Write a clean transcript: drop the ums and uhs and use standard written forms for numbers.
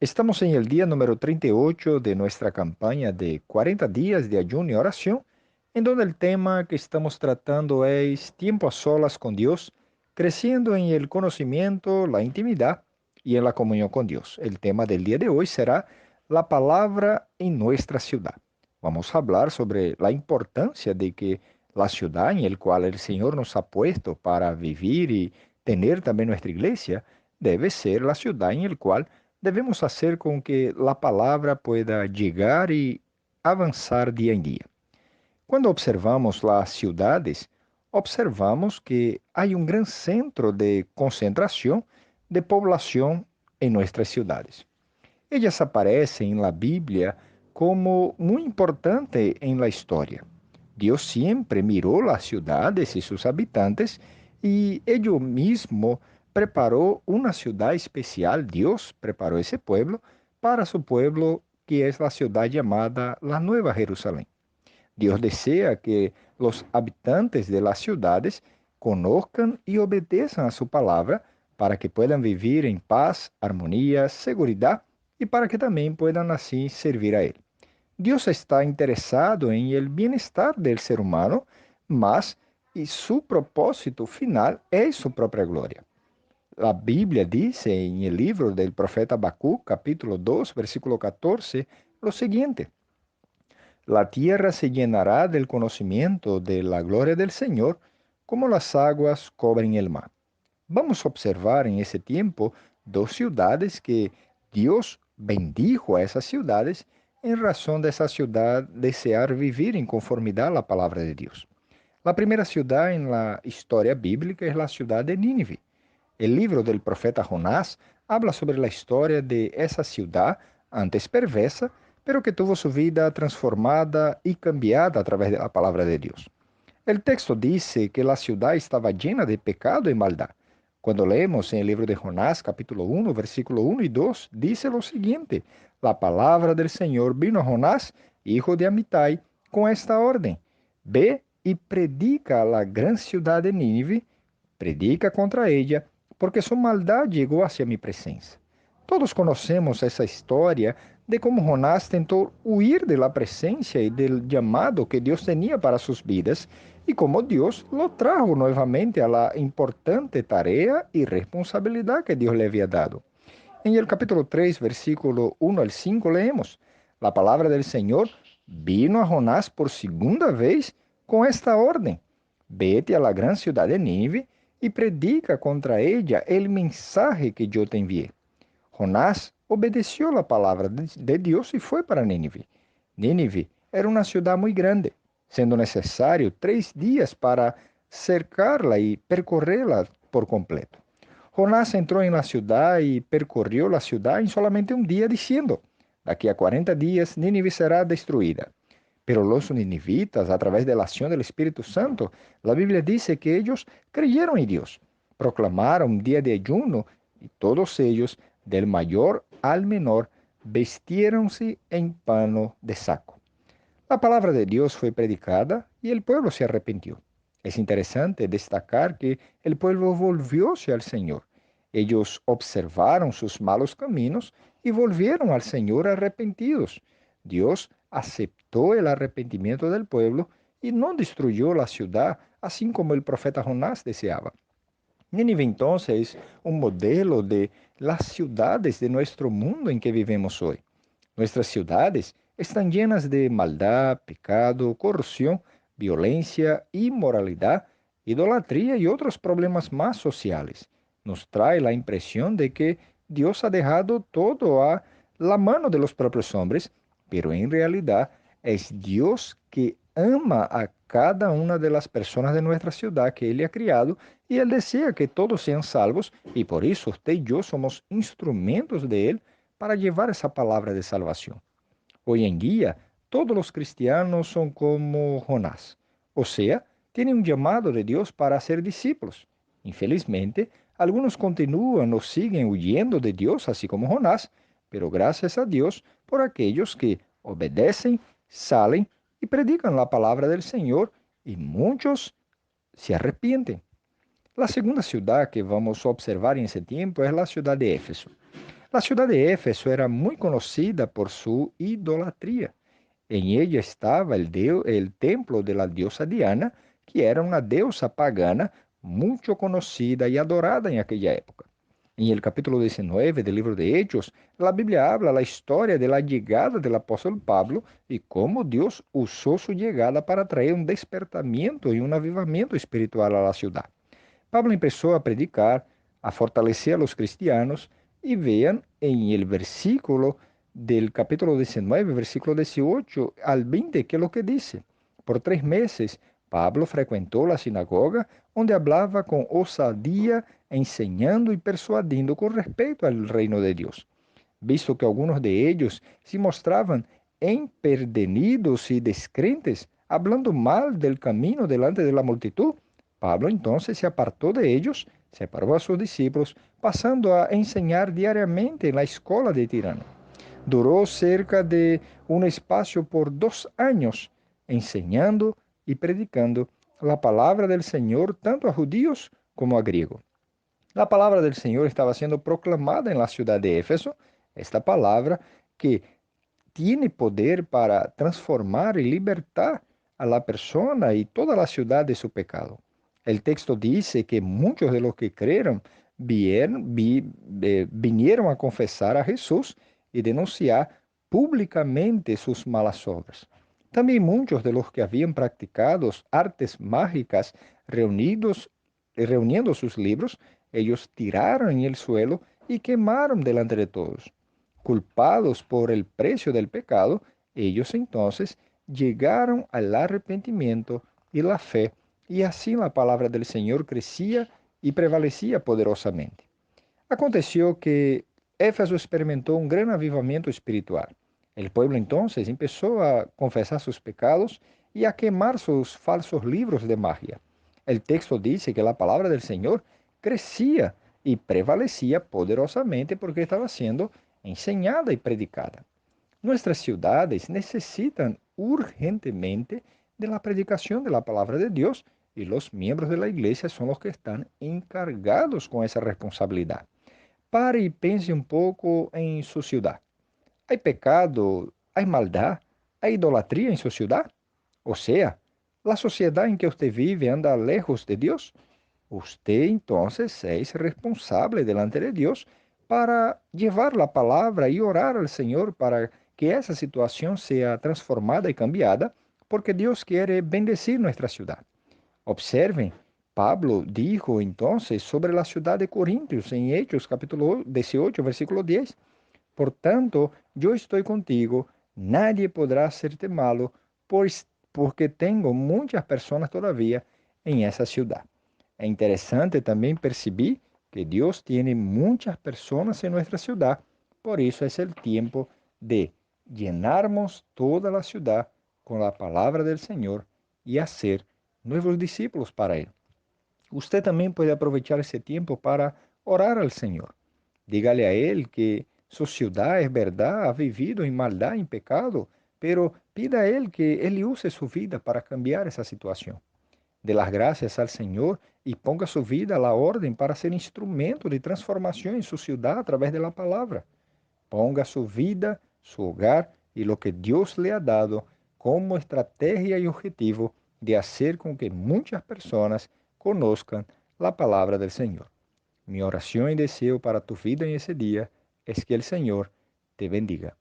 Estamos en el día número 38 de nuestra campaña de 40 días de ayuno y oración, en donde el tema que estamos tratando es tiempo a solas con Dios, creciendo en el conocimiento, la intimidad y en la comunión con Dios. El tema del día de hoy será la palabra en nuestra ciudad. Vamos a hablar sobre la importancia de que la ciudad en la cual el Señor nos ha puesto para vivir y tener también nuestra iglesia, debe ser la ciudad en la cual debemos hacer com que a palavra pueda chegar e avançar dia em dia. Quando observamos as cidades, observamos que há um grande centro de concentração de poblação em nossas cidades. Elas aparecem na Bíblia como muito importante em la história. Deus sempre mirou as cidades e seus habitantes e ele mesmo preparou uma cidade especial. Deus preparou esse pueblo para seu pueblo, que é a cidade chamada la Nueva Jerusalém. Deus deseja que os habitantes de las ciudades conozcan e obedeçam a sua palavra para que puedan vivir em paz, harmonia, segurança e para que também puedan assim servir a Ele. Deus está interessado em el bienestar del ser humano, mas e su propósito final é sua própria glória. A Bíblia diz em el livro del profeta Habacuc, capítulo 2, versículo 14, lo seguinte: La tierra se llenará del conocimiento de la gloria del Señor, como las aguas cubren el mar. Vamos a observar en ese tiempo dos ciudades que Dios bendijo a esas ciudades en razón de esa ciudad desear vivir en conformidad a la palabra de Dios. La primera ciudad en la historia bíblica es la ciudad de Nínive. El libro del profeta Jonás habla sobre la historia de esa ciudad antes perversa, pero que tuvo su vida transformada y cambiada a través de la palabra de Dios. El texto dice que la ciudad estaba llena de pecado y maldad. Cuando leemos en el libro de Jonás, capítulo 1, versículo 1 y 2, dice lo siguiente: La palabra del Señor vino a Jonás, hijo de Amitai, con esta orden: Ve y predica a la gran ciudad de Nínive, predica contra ella, porque su maldad llegó hacia mi presencia. Todos conocemos essa história de como Jonás tentou huir de la presencia y del llamado que Dios tenía para sus vidas y como Dios lo trajo nuevamente a la importante tarea y responsabilidad que Dios le había dado. En el capítulo 3, versículo 1 al 5 leemos: La palabra del Señor vino a Jonás por segunda vez con esta orden: Vete a la gran ciudad de Nínive y predica contra ella el mensaje que yo te envié. Jonás obedeció la palabra de Dios y fue para Nínive. Nínive era una ciudad muy grande, siendo necesario 3 días para cercarla y percorrerla por completo. Jonás entró en la ciudad y percorrió la ciudad en solamente un día diciendo: De aquí a 40 días Nínive será destruida. Pero los ninivitas, a través de la acción del Espíritu Santo, la Biblia dice que ellos creyeron en Dios, proclamaron un día de ayuno y todos ellos, del mayor al menor, vestiéronse en pano de saco. La palabra de Dios fue predicada y el pueblo se arrepintió. Es interesante destacar que el pueblo volvióse al Señor. Ellos observaron sus malos caminos y volvieron al Señor arrepentidos. Dios aceptó el arrepentimiento del pueblo y no destruyó la ciudad, así como el profeta Jonás deseaba. Nínive entonces es un modelo de las ciudades de nuestro mundo en que vivimos hoy. Nuestras ciudades están llenas de maldad, pecado, corrupción, violencia, inmoralidad, idolatría y otros problemas más sociales. Nos trae la impresión de que Dios ha dejado todo a la mano de los propios hombres, pero en realidad es Dios que ama a cada una de las personas de nuestra ciudad que Él ha criado y Él desea que todos sean salvos y por eso usted y yo somos instrumentos de Él para llevar esa palabra de salvación. Hoy en día, todos los cristianos son como Jonás, o sea, tienen un llamado de Dios para ser discípulos. Infelizmente, algunos continúan o siguen huyendo de Dios, así como Jonás, pero gracias a Dios por aquellos que obedecen, salen y predican la palabra del Señor y muchos se arrepienten. La segunda ciudad que vamos a observar en ese tiempo es la ciudad de Éfeso. La ciudad de Éfeso era muy conocida por su idolatría. En ella estaba el templo de la diosa Diana, que era una diosa pagana mucho conocida y adorada en aquella época. En el capítulo 19 del libro de Hechos, la Biblia habla la historia de la llegada del apóstol Pablo y cómo Dios usó su llegada para traer un despertamiento y un avivamiento espiritual a la ciudad. Pablo empezó a predicar, a fortalecer a los cristianos y vean en el versículo del capítulo 19, versículo 18 al 20, que es lo que dice. Por 3 meses, Pablo frecuentó la sinagoga, donde hablaba con osadía, enseñando y persuadiendo con respecto al reino de Dios. Visto que algunos de ellos se mostraban empedernidos y descrentes, hablando mal del camino delante de la multitud, Pablo entonces se apartó de ellos, separó a sus discípulos, pasando a enseñar diariamente en la escuela de Tirano. Duró cerca de un espacio por 2 años, enseñando y predicando la palabra del Señor tanto a judíos como a griegos. La palabra del Señor estaba siendo proclamada en la ciudad de Éfeso, esta palabra que tiene poder para transformar y libertar a la persona y toda la ciudad de su pecado. El texto dice que muchos de los que creyeron vinieron a confesar a Jesús y denunciar públicamente sus malas obras. También muchos de los que habían practicado artes mágicas reuniendo sus libros, ellos tiraron en el suelo y quemaron delante de todos. Culpados por el precio del pecado, ellos entonces llegaron al arrepentimiento y la fe, y así la palabra del Señor crecía y prevalecía poderosamente. Aconteció que Éfeso experimentó un gran avivamiento espiritual. El pueblo entonces empezó a confesar sus pecados y a quemar sus falsos libros de magia. El texto dice que la palabra del Señor crecía y prevalecía poderosamente porque estaba siendo enseñada y predicada. Nuestras ciudades necesitan urgentemente de la predicación de la palabra de Dios y los miembros de la iglesia son los que están encargados con esa responsabilidad. Pare y pense un poco en su ciudad. ¿Hay pecado, hay maldad, hay idolatría en su ciudad? O sea, ¿la sociedad en que usted vive anda lejos de Dios? Usted entonces es responsable delante de Dios para llevar la palabra y orar al Señor para que esa situación sea transformada y cambiada, porque Dios quiere bendecir nuestra ciudad. Observen, Pablo dijo entonces sobre la ciudad de Corintios en Hechos capítulo 18, versículo 10. Por tanto, yo estoy contigo, nadie podrá hacerte malo, porque tengo muchas personas todavía en esa ciudad. Es interesante también percibir que Dios tiene muchas personas en nuestra ciudad, por eso es el tiempo de llenarnos toda la ciudad con la palabra del Señor y hacer nuevos discípulos para Él. Usted también puede aprovechar ese tiempo para orar al Señor. Dígale a Él que su ciudad es verdad, ha vivido en maldad, en pecado, pero pida a Él que Él use su vida para cambiar esa situación. Dê las gracias al Señor y ponga su vida a la orden para ser instrumento de transformación en su ciudad a través de la palabra. Ponga su vida, su hogar y lo que Dios le ha dado como estrategia y objetivo de hacer con que muchas personas conozcan la palabra del Señor. Mi oración y deseo para tu vida en ese día es que el Señor te bendiga.